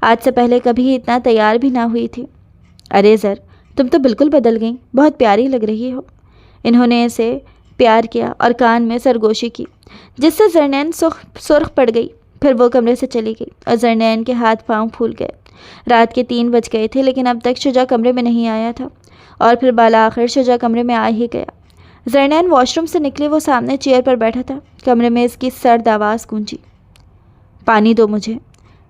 آج سے پہلے کبھی اتنا تیار بھی نہ ہوئی تھی۔ ارے زر، تم تو بالکل بدل گئیں، بہت پیاری لگ رہی ہو۔ انہوں نے اسے پیار کیا اور کان میں سرگوشی کی جس سے زرنین سرخ پڑ گئی۔ پھر وہ کمرے سے چلی گئی اور زرنین کے ہاتھ پاؤں پھول گئے۔ رات کے 3 بج گئے تھے لیکن اب تک شجاع کمرے میں نہیں آیا تھا اور پھر بالآخر شجاع کمرے میں آ ہی گیا۔ زرنین واش روم سے نکلی، وہ سامنے چیئر پر بیٹھا تھا۔ کمرے میں اس کی سرد آواز گونجی، پانی دو مجھے۔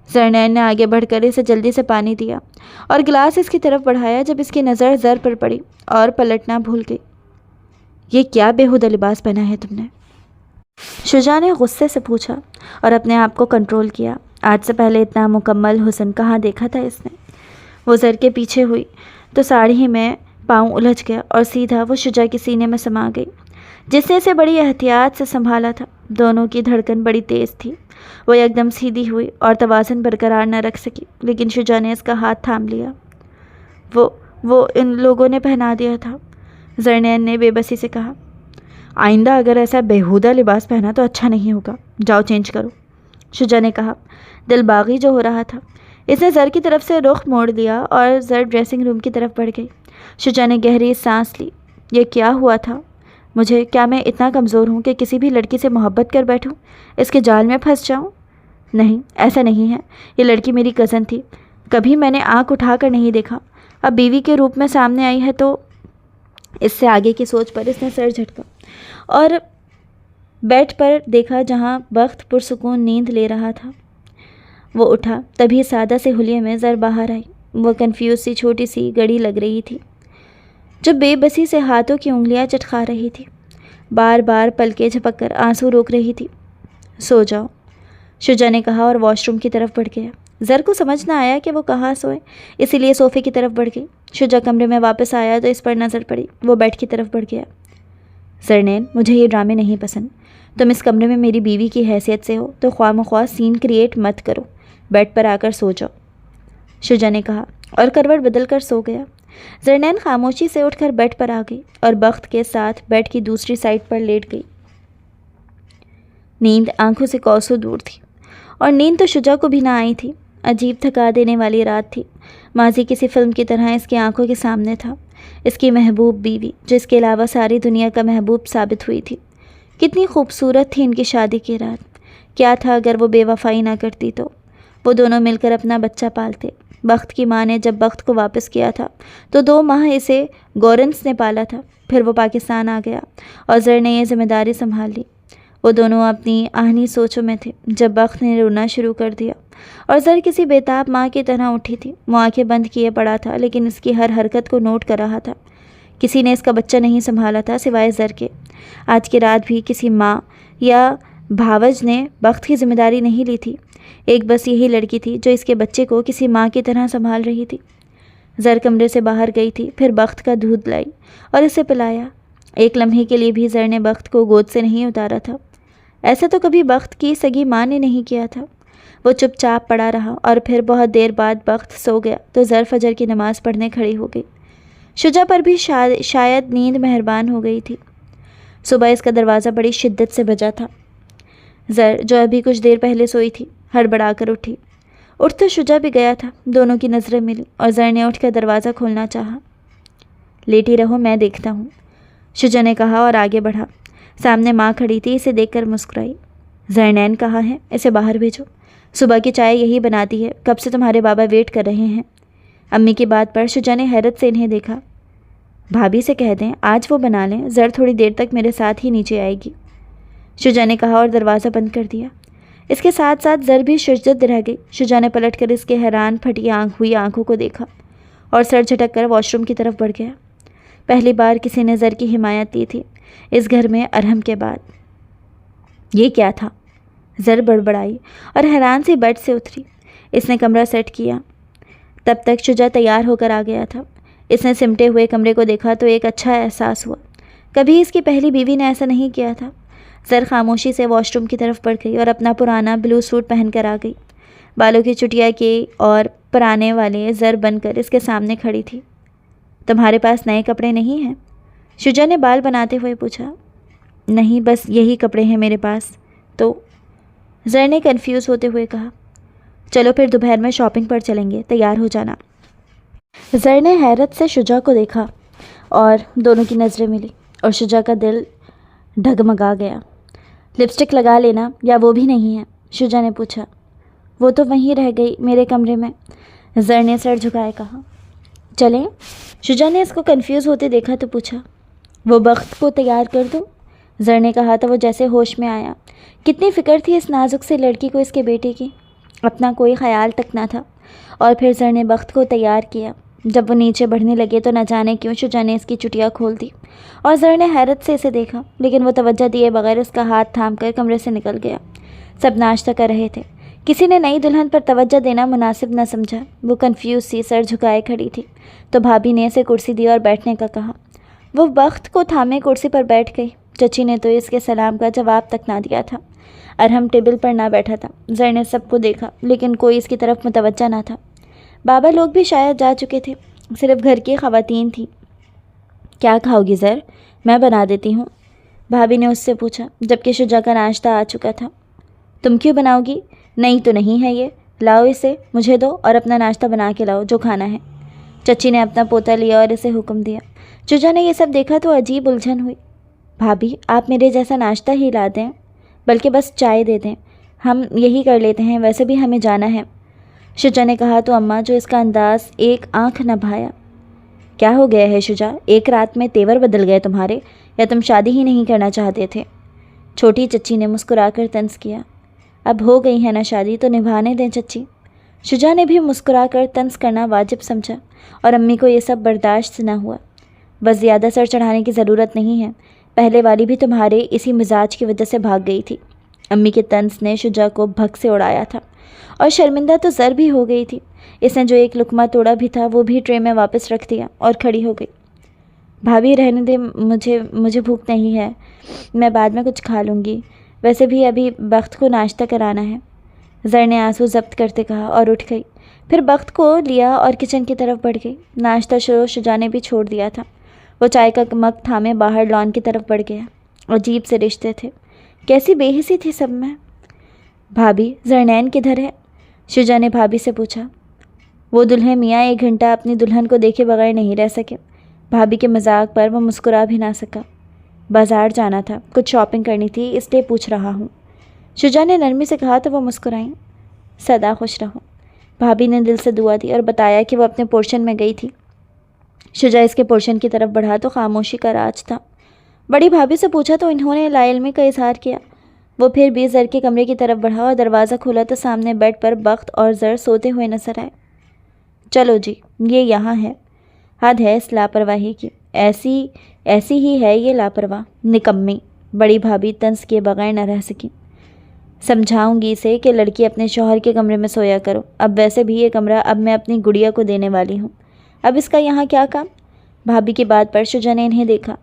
زرنین نے آگے بڑھ کر اسے جلدی سے پانی دیا اور گلاس اس کی طرف بڑھایا جب اس کی نظر زر پر پڑی اور پلٹنا بھول گئی۔ یہ کیا بیہودہ لباس پہنا ہے تم نے؟ شجاع نے غصے سے پوچھا اور اپنے آپ کو کنٹرول کیا۔ آج سے پہلے اتنا مکمل حسن کہاں دیکھا تھا اس نے۔ وہ زر کے پیچھے ہوئی تو ساڑی میں پاؤں الجھ گیا اور سیدھا وہ شجاع کے سینے میں سما گئی جس نے اسے بڑی احتیاط سے سنبھالا تھا۔ دونوں کی دھڑکن بڑی تیز تھی۔ وہ یکدم سیدھی ہوئی اور توازن برقرار نہ رکھ سکی، لیکن شجاع نے اس کا ہاتھ تھام لیا۔ وہ ان لوگوں نے پہنا دیا تھا، زرنین نے بے بسی سے کہا۔ آئندہ اگر ایسا بیہودہ لباس پہنا تو اچھا نہیں ہوگا، جاؤ چینج کرو، شجاع نے کہا، دل باغی جو ہو رہا تھا۔ اس نے زر کی طرف سے رخ موڑ لیا اور زر ڈریسنگ روم کی طرف بڑھ گئی۔ شجاع نے گہری سانس لی۔ یہ کیا ہوا تھا مجھے؟ کیا میں اتنا کمزور ہوں کہ کسی بھی لڑکی سے محبت کر بیٹھوں، اس کے جال میں پھنس جاؤں؟ نہیں، ایسا نہیں ہے۔ یہ لڑکی میری کزن تھی، کبھی میں نے آنکھ اٹھا کر نہیں دیکھا، اب بیوی کے روپ میں سامنے آئی ہے تو… اس سے آگے کی سوچ پر اس نے سر جھٹکا اور بیڈ پر دیکھا جہاں بخت پرسکون نیند لے رہا تھا۔ وہ اٹھا، تبھی سادہ سے حلیے میں زر باہر آئی۔ وہ کنفیوز سی چھوٹی سی گڑی لگ رہی تھی جو بے بسی سے ہاتھوں کی انگلیاں چٹکا رہی تھی، بار بار پلکیں جھپک کر آنسو روک رہی تھی۔ سو جاؤ، شجاع نے کہا اور واش روم کی طرف بڑھ گیا۔ زر کو سمجھ نہ آیا کہ وہ کہاں سوئے، اسی لیے صوفے کی طرف بڑھ گئی۔ شجاع کمرے میں واپس آیا تو اس پر نظر پڑی۔ وہ بیڈ کی طرف بڑھ گیا۔ زرنین، مجھے یہ ڈرامے نہیں پسند، تم اس کمرے میں میری بیوی کی حیثیت سے ہو تو خواہ مخواہ سین کریٹ مت کرو، بیڈ پر آ کر سو جاؤ، شجاع نے کہا اور کروٹ بدل کر سو گیا۔ زرنین خاموشی سے اٹھ کر بیڈ پر آ گئی اور بخت کے ساتھ بیڈ کی دوسری سائڈ پر لیٹ گئی۔ نیند آنکھوں سے کوسوں دور تھی اور نیند تو شجاع کو بھی نہ آئی تھی۔ عجیب تھکا دینے والی رات تھی۔ ماضی کسی فلم کی طرح اس کی آنکھوں کے سامنے تھا۔ اس کی محبوب بیوی جو اس کے علاوہ ساری دنیا کا محبوب ثابت ہوئی تھی۔ کتنی خوبصورت تھی ان کی شادی کی رات۔ کیا تھا اگر وہ بے وفائی نہ کرتی تو؟ وہ دونوں مل کر اپنا بچہ پالتے، بخت کی ماں نے جب بخت کو واپس کیا تھا تو 2 ماہ اسے گورنس نے پالا تھا، پھر وہ پاکستان آ گیا اور زر نے یہ ذمہ داری سنبھال لی۔ وہ دونوں اپنی آہنی سوچوں میں تھے جب بخت نے رونا شروع کر دیا اور زر کسی بیتاب ماں کی طرح اٹھی تھی۔ وہ آنکھیں بند کیے پڑا تھا لیکن اس کی ہر حرکت کو نوٹ کر رہا تھا۔ کسی نے اس کا بچہ نہیں سنبھالا تھا سوائے زر کے۔ آج کی رات بھی کسی ماں یا بھاوج نے بخت کی ذمہ داری نہیں لی تھی۔ ایک بس یہی لڑکی تھی جو اس کے بچے کو کسی ماں کی طرح سنبھال رہی تھی۔ زر کمرے سے باہر گئی تھی، پھر بخت کا دودھ لائی اور اسے پلایا۔ ایک لمحے کے لیے بھی زر نے بخت کو گود سے نہیں اتارا تھا۔ ایسا تو کبھی بخت کی سگی ماں نے نہیں کیا تھا۔ وہ چپ چاپ پڑا رہا اور پھر بہت دیر بعد بخت سو گیا تو زر فجر کی نماز پڑھنے کھڑی ہو گئی۔ شجاع پر بھی شاید نیند مہربان ہو گئی تھی۔ صبح اس کا دروازہ بڑی شدت سے بجا تھا۔ زر جو ابھی کچھ دیر پہلے سوئی تھی ہڑبڑا کر اٹھی۔ اٹھ تو شجاع بھی گیا تھا۔ دونوں کی نظریں ملی اور زر نے اٹھ کر دروازہ کھولنا چاہا۔ لیٹی رہو، میں دیکھتا ہوں، شجاع نے کہا اور آگے بڑھا۔ سامنے ماں کھڑی تھی، اسے دیکھ کر مسکرائی۔ زرنین کہاں ہے؟ اسے باہر بھیجو، صبح کی چائے یہی بناتی ہے، کب سے تمہارے بابا ویٹ کر رہے ہیں۔ امی کی بات پر شجاع نے حیرت سے انہیں دیکھا۔ بھابھی سے کہہ دیں آج وہ بنا لیں، زر تھوڑی دیر تک میرے ساتھ ہی نیچے آئے گی، شجاع نے کہا اور دروازہ بند کر دیا۔ اس کے ساتھ ساتھ زر بھی ششدر رہ گئی۔ شجاع نے پلٹ کر اس کے حیران پھٹی ہوئی آنکھوں کو دیکھا اور سر جھٹک کر واش روم کی طرف بڑھ گیا۔ پہلی بار کسی نے زر کی حمایت دی تھی اس گھر میں ارحم کے بعد۔ یہ کیا تھا؟ زر بڑبڑائی اور حیران سی بیڈ سے اتری۔ اس نے کمرہ سیٹ کیا۔ تب تک شجاع تیار ہو کر آ گیا تھا۔ اس نے سمٹے ہوئے کمرے کو دیکھا تو ایک اچھا احساس ہوا۔ کبھی اس کی پہلی بیوی نے ایسا نہیں کیا تھا۔ زر خاموشی سے واش روم کی طرف بڑھ گئی اور اپنا پرانا بلو سوٹ پہن کر آ گئی۔ بالوں کی چٹیا کی اور پرانے والے زر بن کر اس کے سامنے کھڑی تھی۔ تمہارے پاس نئے کپڑے نہیں ہیں؟ شجاع نے بال بناتے ہوئے پوچھا۔ نہیں، بس یہی کپڑے ہیں میرے پاس۔ تو زر نے کنفیوز ہوتے ہوئے کہا۔ چلو پھر دوپہر میں شاپنگ پر چلیں گے، تیار ہو جانا۔ زر نے حیرت سے شجاع کو دیکھا اور دونوں کی نظریں ملی اور شجاع کا دل ڈگمگا گیا۔ لپسٹک لگا لینا یا وہ بھی نہیں ہے؟ شجاع نے پوچھا۔ وہ تو وہیں رہ گئی میرے کمرے میں، زر نے سر جھکائے کہا۔ چلیں؟ شجاع نے اس کو کنفیوز ہوتے دیکھا تو پوچھا۔ وہ بخت کو تیار کر دوں؟ زر نے کہا تو وہ جیسے ہوش میں آیا۔ کتنی فکر تھی اس نازک سے لڑکی کو اس کے بیٹے کی، اپنا کوئی خیال تک نہ تھا۔ اور پھر زر نے بخت کو تیار کیا۔ جب وہ نیچے بڑھنے لگے تو نہ جانے کیوں شجاع نے اس کی چٹیا کھول دی اور زر نے حیرت سے اسے دیکھا، لیکن وہ توجہ دیے بغیر اس کا ہاتھ تھام کر کمرے سے نکل گیا۔ سب ناشتہ کر رہے تھے۔ کسی نے نئی دلہن پر توجہ دینا مناسب نہ سمجھا۔ وہ کنفیوز سی سر جھکائے کھڑی تھی تو بھابھی نے اسے کرسی دی اور بیٹھنے کا کہا۔ وہ بخت کو تھامے کرسی پر بیٹھ گئی۔ چچی نے تو اس کے سلام کا جواب تک نہ دیا تھا۔ ارحم ٹیبل پر نہ بیٹھا تھا۔ زر نے سب کو دیکھا لیکن کوئی اس کی طرف متوجہ نہ تھا۔ بابا لوگ بھی شاید جا چکے تھے، صرف گھر کی خواتین تھیں۔ کیا کھاؤ گی زر؟ میں بنا دیتی ہوں، بھابھی نے اس سے پوچھا جبکہ شجاع کا ناشتہ آ چکا تھا۔ تم کیوں بناؤ گی؟ نہیں تو نہیں ہے یہ، لاؤ اسے مجھے دو اور اپنا ناشتہ بنا کے لاؤ جو کھانا ہے۔ چچی نے اپنا پوتا لیا اور اسے حکم دیا۔ شجاع نے یہ سب دیکھا تو عجیب الجھن ہوئی۔ بھابھی آپ میرے جیسا ناشتہ ہی لا دیں، بلکہ بس چائے دے دیں، ہم یہی کر لیتے ہیں، ویسے بھی ہمیں جانا ہے، شجاع نے کہا تو اماں جو اس کا انداز ایک آنکھ نہ بھایا۔ کیا ہو گیا ہے شجاع؟ ایک رات میں تیور بدل گئے تمہارے، یا تم شادی ہی نہیں کرنا چاہتے تھے؟ چھوٹی چچی نے مسکرا کر طنز کیا۔ اب ہو گئی ہے نا شادی تو نبھانے دیں چچی۔ شجاع نے بھی مسکرا کر طنز کرنا واجب سمجھا اور امی کو یہ سب برداشت نہ ہوا۔ بس زیادہ سر چڑھانے کی ضرورت نہیں ہے، پہلے والی بھی تمہارے اسی مزاج کی وجہ سے بھاگ گئی تھی۔ امی کے طنز نے شجاع کو بھگ سے اڑایا تھا اور شرمندہ تو زر بھی ہو گئی تھی۔ اس نے جو ایک لقمہ توڑا بھی تھا وہ بھی ٹرے میں واپس رکھ دیا اور کھڑی ہو گئی۔ بھابھی رہنے دے، مجھے بھوک نہیں ہے، میں بعد میں کچھ کھا لوں گی، ویسے بھی ابھی بخت کو ناشتہ کرانا ہے، زر نے آنسو ضبط کرتے کہا اور اٹھ گئی۔ پھر بخت کو لیا اور کچن کی طرف بڑھ گئی۔ ناشتہ شجاع نے بھی چھوڑ دیا تھا۔ وہ چائے کا مگ تھامے باہر لان کی طرف بڑھ گیا۔ عجیب سے رشتے تھے، کیسی بے حسی تھی سب میں۔ بھابھی زرنین کدھر ہے؟ شجاع نے بھابھی سے پوچھا۔ وہ دلہے میاں 1 گھنٹہ اپنی دلہن کو دیکھے بغیر نہیں رہ سکے۔ بھابھی کے مذاق پر وہ مسکرا بھی نہ سکا۔ بازار جانا تھا، کچھ شاپنگ کرنی تھی، اس لیے پوچھ رہا ہوں، شجاع نے نرمی سے کہا تو وہ مسکرائیں۔ سدا خوش رہو۔ بھابھی نے دل سے دعا دی اور بتایا کہ وہ اپنے پورشن میں گئی تھی۔ شجاع اس کے پورشن کی طرف بڑھا تو خاموشی کا راج تھا۔ بڑی بھابھی سے پوچھا تو انہوں نے لا علمی کا اظہار کیا۔ وہ پھر بھی زر کے کمرے کی طرف بڑھا اور دروازہ کھولا تو سامنے بیڈ پر بخت اور زر سوتے ہوئے نظر آئے۔ چلو جی، یہ یہاں ہے۔ حد ہے اس لاپرواہی کی، ایسی ہی ہے یہ لاپرواہ، نکمی۔ بڑی بھابھی طنز کیے بغیر نہ رہ سکی۔ سمجھاؤں گی اسے کہ لڑکی اپنے شوہر کے کمرے میں سویا کرو۔ اب ویسے بھی یہ کمرہ اب میں اپنی گڑیا کو دینے والی ہوں، اب اس کا یہاں کیا کام؟ بھابھی کی بات پر شجاع نے انہیں دیکھا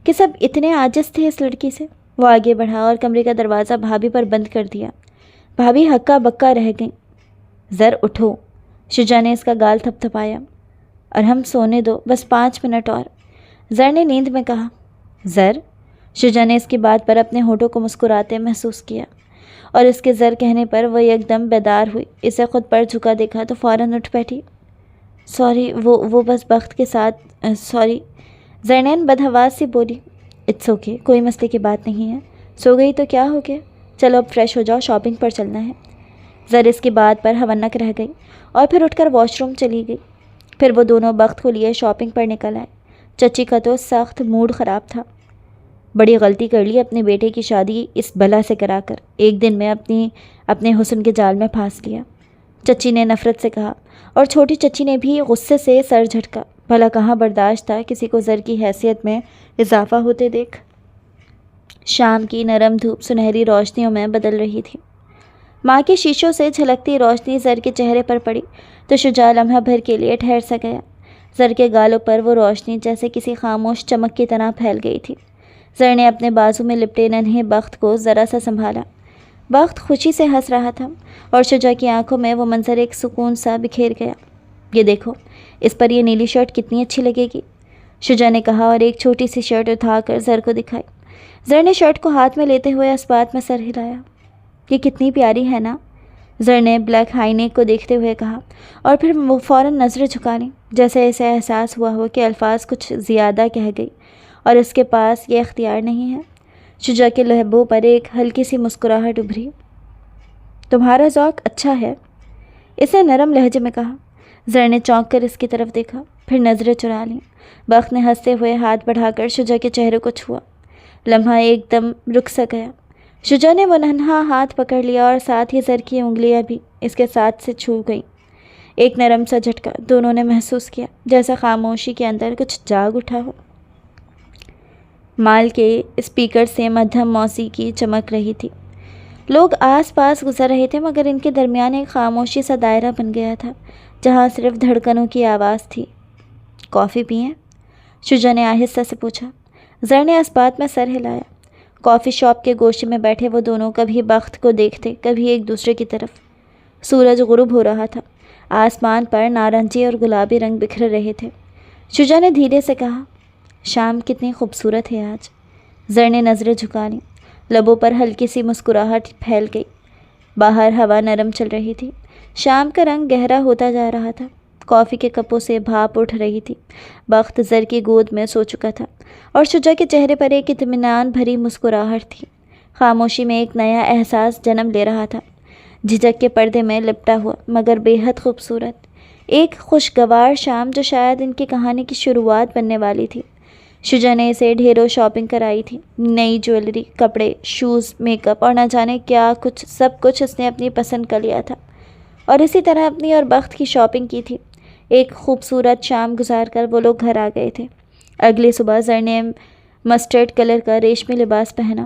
کہ سب اتنے عاجز تھے اس لڑکی سے۔ وہ آگے بڑھا اور کمرے کا دروازہ بھابھی پر بند کر دیا۔ بھابھی ہکا بکا رہ گئیں۔ زر اٹھو، شجاع نے اس کا گال تھپ تھپایا، اور ہم سونے دو، بس 5 منٹ اور۔ زر نے نیند میں کہا۔ زر؟ شجاع نے اس کی بات پر اپنے ہونٹوں کو مسکراتے محسوس کیا، اور اس کے زر کہنے پر وہ ایک دم بیدار ہوئی۔ اسے خود پر جھکا دیکھا تو فوراً اٹھ بیٹھی۔ سوری، وہ بس بخت کے ساتھ سوری۔ زرنین بدحواس سی بولی۔ اٹس اوکے، کوئی مسئلے کی بات نہیں ہے، سو گئی تو کیا ہو گیا، چلو اب فریش ہو جاؤ، شاپنگ پر چلنا ہے۔ زر اس کی بات پر ہونک رہ گئی اور پھر اٹھ کر واش روم چلی گئی۔ پھر وہ دونوں بخت کو لیے شاپنگ پر نکل آئے۔ چچی کا تو سخت موڈ خراب تھا۔ بڑی غلطی کر لی اپنے بیٹے کی شادی اس بلا سے کرا کر، ایک دن میں اپنے حسن کے جال میں پھانس لیا، چچی نے نفرت سے کہا، اور چھوٹی چچی نے بھی غصے سے سر جھٹکا۔ بھلا کہاں برداشت تھا کسی کو زر کی حیثیت میں اضافہ ہوتے دیکھ۔ شام کی نرم دھوپ سنہری روشنیوں میں بدل رہی تھی۔ ماں کے شیشوں سے جھلکتی روشنی زر کے چہرے پر پڑی تو شجاع لمحہ بھر کے لیے ٹھہر سا گیا۔ زر کے گالوں پر وہ روشنی جیسے کسی خاموش چمک کی طرح پھیل گئی تھی۔ زر نے اپنے بازو میں لپٹے ننھے بخت کو ذرا سا سنبھالا۔ بخت خوشی سے ہنس رہا تھا اور شجاع کی آنکھوں میں وہ منظر ایک سکون سا بکھیر گیا۔ یہ دیکھو، اس پر یہ نیلی شرٹ کتنی اچھی لگے گی، شجاع نے کہا اور ایک چھوٹی سی شرٹ اٹھا کر زر کو دکھائی۔ زر نے شرٹ کو ہاتھ میں لیتے ہوئے اس بات میں سر ہلایا۔ یہ کتنی پیاری ہے نا، زر نے بلیک ہائی نیک کو دیکھتے ہوئے کہا، اور پھر وہ فوراً نظریں جھکا لیں، جیسے اسے احساس ہوا ہو کہ الفاظ کچھ زیادہ کہہ گئی اور اس کے پاس یہ اختیار نہیں ہے۔ شجاع کے لہبوں پر ایک ہلکی سی مسکراہٹ ابھری۔ تمہارا ذوق اچھا ہے، اس نے نرم لہجے میں کہا۔ زر نے چونک کر اس کی طرف دیکھا، پھر نظریں چرا لیں۔ بخت نے ہنستے ہوئے ہاتھ بڑھا کر شجاع کے چہرے کو چھوا۔ لمحہ ایک دم رک سا گیا۔ شجاع نے وہ ننھا ہاتھ پکڑ لیا اور ساتھ ہی زر کی انگلیاں بھی اس کے ساتھ سے چھو گئیں۔ ایک نرم سا جھٹکا دونوں نے محسوس کیا، جیسا خاموشی کے اندر کچھ جاگ اٹھا ہو۔ مال کے اسپیکر سے مدھم موسیقی چمک رہی تھی۔ لوگ آس پاس گزر رہے تھے، مگر ان کے درمیان ایک خاموشی سا دائرہ بن گیا تھا جہاں صرف دھڑکنوں کی آواز تھی۔ کافی پئیں؟ شجاع نے آہستہ سے پوچھا۔ زر نے اس بات میں سر ہلایا۔ کافی شاپ کے گوشے میں بیٹھے وہ دونوں کبھی بخت کو دیکھتے، کبھی ایک دوسرے کی طرف۔ سورج غروب ہو رہا تھا، آسمان پر نارنجی اور گلابی رنگ بکھر رہے تھے۔ شجاع نے دھیرے سے کہا، شام کتنی خوبصورت ہے آج۔ زر نے نظریں جھکا لیں، لبوں پر ہلکی سی مسکراہٹ پھیل گئی۔ باہر ہوا نرم چل رہی تھی، شام کا رنگ گہرا ہوتا جا رہا تھا، کافی کے کپوں سے بھاپ اٹھ رہی تھی۔ بخت زر کی گود میں سو چکا تھا اور شجاع کے چہرے پر ایک اطمینان بھری مسکراہٹ تھی۔ خاموشی میں ایک نیا احساس جنم لے رہا تھا، جھجک کے پردے میں لپٹا ہوا مگر بے حد خوبصورت، ایک خوشگوار شام جو شاید ان کی کہانی کی شروعات بننے والی تھی۔ شجاع نے اسے ڈھیروں شاپنگ کرائی تھی، نئی جویلری، کپڑے، شوز، میک اپ اور نہ جانے کیا کچھ، سب کچھ اس نے اپنی پسند کا لیا تھا، اور اسی طرح اپنی اور بخت کی شاپنگ کی تھی۔ ایک خوبصورت شام گزار کر وہ لوگ گھر آ گئے تھے۔ اگلی صبح زر نے مسٹرڈ کلر کا ریشمی لباس پہنا،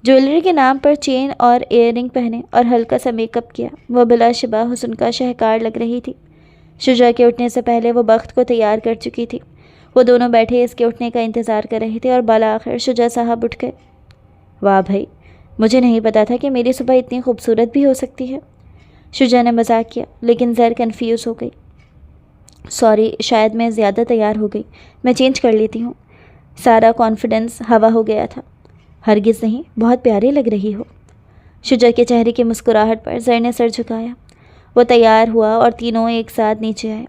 جویلری کے نام پر چین اور ایئر رنگ پہنے اور ہلکا سا میک اپ کیا۔ وہ بلا شبہ حسن کا شہکار لگ رہی تھی۔ شجاع کے اٹھنے سے پہلے وہ بخت کو تیار کر چکی تھی۔ وہ دونوں بیٹھے اس کے اٹھنے کا انتظار کر رہے تھے اور بالآخر شجاع صاحب اٹھ گئے۔ واہ بھائی، مجھے نہیں پتا تھا کہ میری صبح اتنی خوبصورت بھی ہو سکتی ہے، شجاع نے مذاق کیا، لیکن زر کنفیوز ہو گئی۔ سوری، شاید میں زیادہ تیار ہو گئی، میں چینج کر لیتی ہوں۔ سارا کانفیڈنس ہوا ہو گیا تھا۔ ہرگز نہیں، بہت پیاری لگ رہی ہو۔ شجاع کے چہرے کی مسکراہٹ پر زر نے سر جھکایا۔ وہ تیار ہوا اور تینوں ایک ساتھ نیچے آئے۔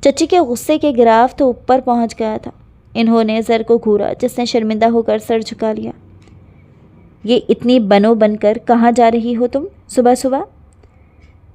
چچی کے غصے کے گراف تو اوپر پہنچ گیا تھا۔ انہوں نے زر کو گھورا، جس نے شرمندہ ہو کر سر جھکا لیا۔ یہ اتنی بنو بن کر کہاں جا رہی ہو تم صبح صبح؟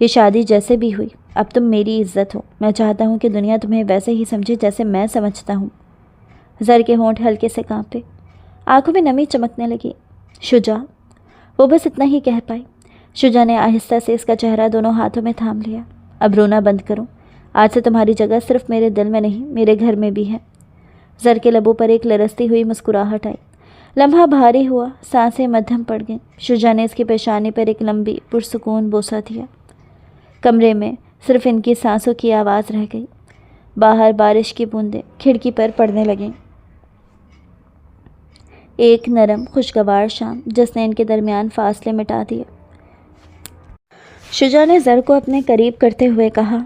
یہ شادی جیسے بھی ہوئی اب تم میری عزت ہو. میں چاہتا ہوں کہ دنیا تمہیں ویسے ہی سمجھے جیسے میں سمجھتا ہوں. زر کے ہونٹ ہلکے سے کانپے، آنکھوں میں نمی چمکنے لگی. شجاع، وہ بس اتنا ہی کہہ پائی. شجاع نے آہستہ سے اس کا چہرہ دونوں ہاتھوں میں تھام لیا. اب رونا بند کرو. آج سے تمہاری جگہ صرف میرے دل میں نہیں میرے گھر میں بھی ہے. زر کے لبوں پر ایک لرزتی ہوئی مسکراہٹ آئی. لمحہ بھاری ہوا، سانسیں مدھم پڑ گئیں. شجاع نے اس کی پیشانی پر ایک لمبی پرسکون بوسہ دیا. کمرے میں صرف ان کی سانسوں کی آواز رہ گئی. باہر بارش کی بوندیں کھڑکی پر پڑنے لگیں. ایک نرم خوشگوار شام جس نے ان کے درمیان فاصلے مٹا دیے. شجاع نے زر کو اپنے قریب کرتے ہوئے کہا،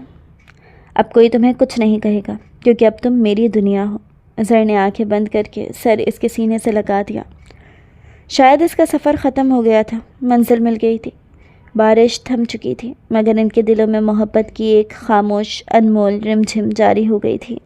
اب کوئی تمہیں کچھ نہیں کہے گا کیونکہ اب تم میری دنیا ہو. زر نے آنکھیں بند کر کے سر اس کے سینے سے لگا دیا. شاید اس کا سفر ختم ہو گیا تھا، منزل مل گئی تھی. بارش تھم چکی تھی مگر ان کے دلوں میں محبت کی ایک خاموش انمول رمجھم جاری ہو گئی تھی.